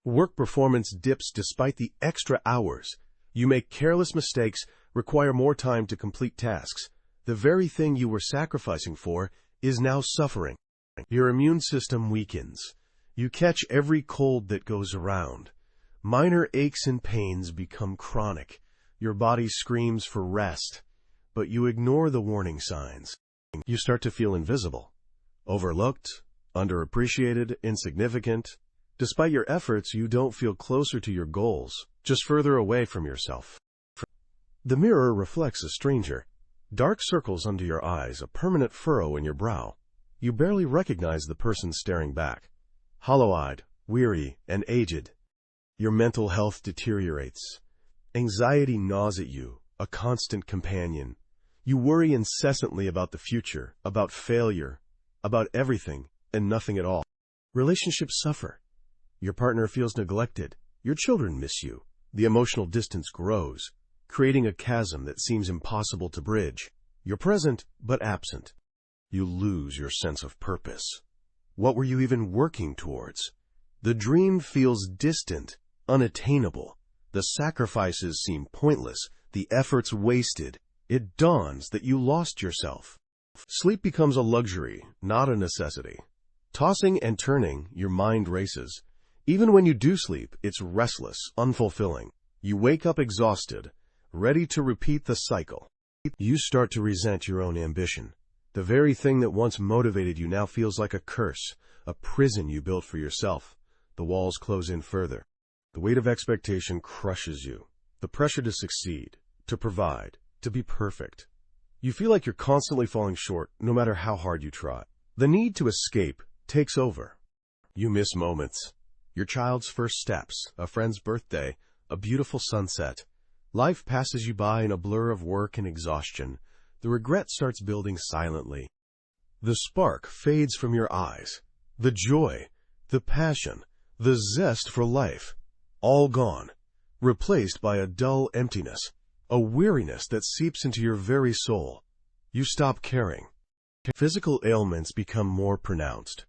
Work performance dips despite the extra hours. You make careless mistakes, require more time to complete tasks. The very thing you were sacrificing for is now suffering. Your immune system weakens. You catch every cold that goes around. Minor aches and pains become chronic. Your body screams for rest, but you ignore the warning signs. You start to feel invisible, overlooked, underappreciated, insignificant. Despite your efforts, you don't feel closer to your goals, just further away from yourself. The mirror reflects a stranger. Dark circles under your eyes, a permanent furrow in your brow. You barely recognize the person staring back. Hollow-eyed, weary, and aged. Your mental health deteriorates. Anxiety gnaws at you, a constant companion. You worry incessantly about the future, about failure, about everything and nothing at all. Relationships suffer. Your partner feels neglected. Your children miss you. The emotional distance grows, creating a chasm that seems impossible to bridge. You're present, but absent. You lose your sense of purpose. What were you even working towards? The dream feels distant, unattainable. The sacrifices seem pointless, the efforts wasted. It dawns that you lost yourself. Sleep becomes a luxury, not a necessity. Tossing and turning, your mind races. Even when you do sleep, it's restless, unfulfilling. You wake up exhausted, ready to repeat the cycle. You start to resent your own ambition. The very thing that once motivated you now feels like a curse, a prison you built for yourself. The walls close in further. The weight of expectation crushes you. The pressure to succeed, to provide, to be perfect. You feel like you're constantly falling short, no matter how hard you try. The need to escape takes over. You miss moments. Your child's first steps, a friend's birthday, a beautiful sunset. Life passes you by in a blur of work and exhaustion. The regret starts building silently. The spark fades from your eyes. The joy, the passion, the zest for life, all gone, replaced by a dull emptiness, a weariness that seeps into your very soul. You stop caring. Physical ailments become more pronounced.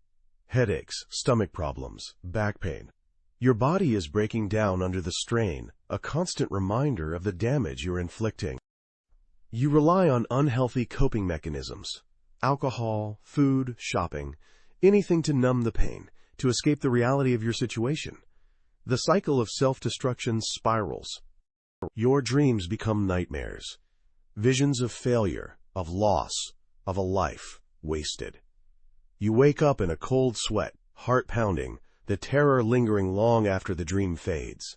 Headaches, stomach problems, back pain. Your body is breaking down under the strain, a constant reminder of the damage you're inflicting. You rely on unhealthy coping mechanisms. Alcohol, food, shopping, anything to numb the pain, to escape the reality of your situation. The cycle of self-destruction spirals. Your dreams become nightmares. Visions of failure, of loss, of a life wasted. You wake up in a cold sweat, heart pounding, the terror lingering long after the dream fades.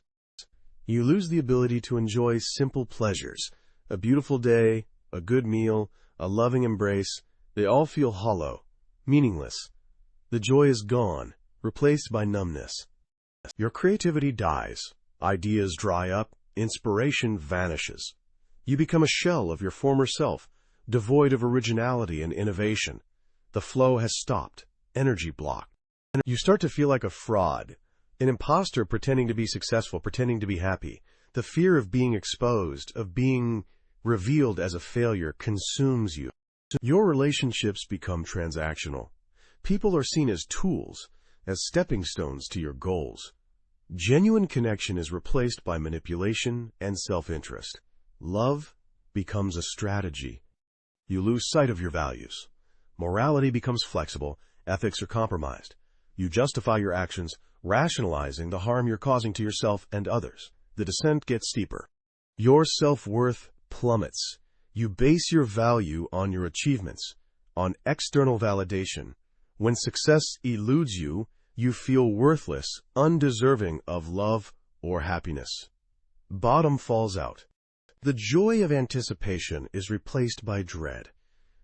You lose the ability to enjoy simple pleasures. A beautiful day, a good meal, a loving embrace, they all feel hollow, meaningless. The joy is gone, replaced by numbness. Your creativity dies, ideas dry up, inspiration vanishes. You become a shell of your former self, devoid of originality and innovation. The flow has stopped, energy blocked. You start to feel like a fraud, an imposter pretending to be successful, pretending to be happy. The fear of being exposed, of being revealed as a failure, consumes you. Your relationships become transactional. People are seen as tools, as stepping stones to your goals. Genuine connection is replaced by manipulation and self-interest. Love becomes a strategy. You lose sight of your values. Morality becomes flexible, ethics are compromised. You justify your actions, rationalizing the harm you're causing to yourself and others. The descent gets steeper. Your self-worth plummets. You base your value on your achievements, on external validation. When success eludes you, you feel worthless, undeserving of love or happiness. Bottom falls out. The joy of anticipation is replaced by dread.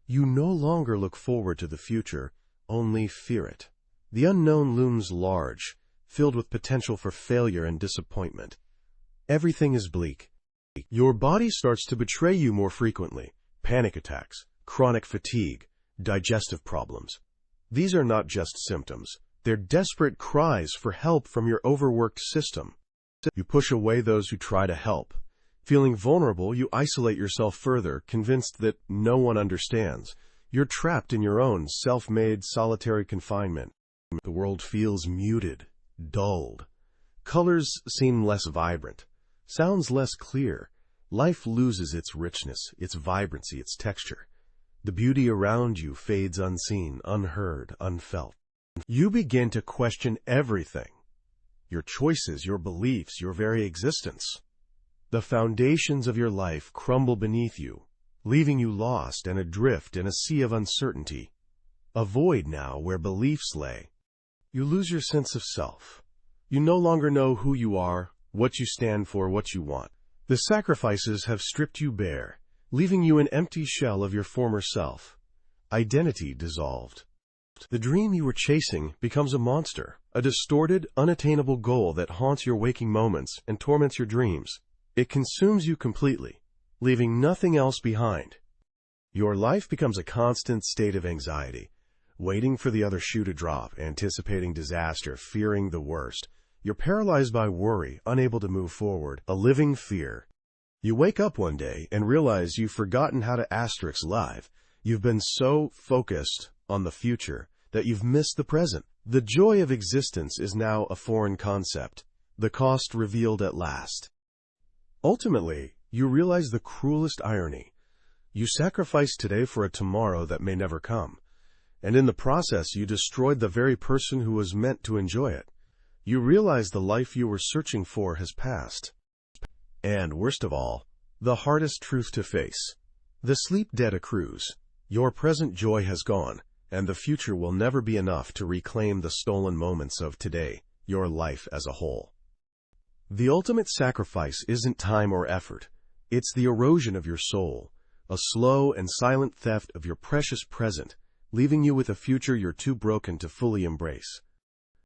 You no longer look forward to the future, only fear it. The unknown looms large, filled with potential for failure and disappointment. Everything is bleak. Your body starts to betray you more frequently. Panic attacks, chronic fatigue, digestive problems. These are not just symptoms. They're desperate cries for help from your overworked system. You push away those who try to help. Feeling vulnerable, you isolate yourself further, convinced that no one understands. You're trapped in your own self-made solitary confinement. The world feels muted, dulled. Colors seem less vibrant, sounds less clear. Life loses its richness, its vibrancy, its texture. The beauty around you fades unseen, unheard, unfelt. You begin to question everything. Your choices, your beliefs, your very existence. The foundations of your life crumble beneath you, leaving you lost and adrift in a sea of uncertainty. A void now where beliefs lay. You lose your sense of self. You no longer know who you are, what you stand for, what you want. The sacrifices have stripped you bare, leaving you an empty shell of your former self. Identity dissolved. The dream you were chasing becomes a monster, a distorted, unattainable goal that haunts your waking moments and torments your dreams. It consumes you completely, leaving nothing else behind. Your life becomes a constant state of anxiety, waiting for the other shoe to drop, anticipating disaster, fearing the worst. You're paralyzed by worry, unable to move forward, a living fear. You wake up one day and realize you've forgotten how to asterisk live. You've been so focused on the future that you've missed the present. The joy of existence is now a foreign concept, the cost revealed at last. Ultimately, you realize the cruelest irony. You sacrificed today for a tomorrow that may never come, and in the process you destroyed the very person who was meant to enjoy it. You realize the life you were searching for has passed. And, worst of all, the hardest truth to face. The sleep debt accrues. Your present joy has gone, and the future will never be enough to reclaim the stolen moments of today, your life as a whole. The ultimate sacrifice isn't time or effort. It's the erosion of your soul, a slow and silent theft of your precious present, leaving you with a future you're too broken to fully embrace.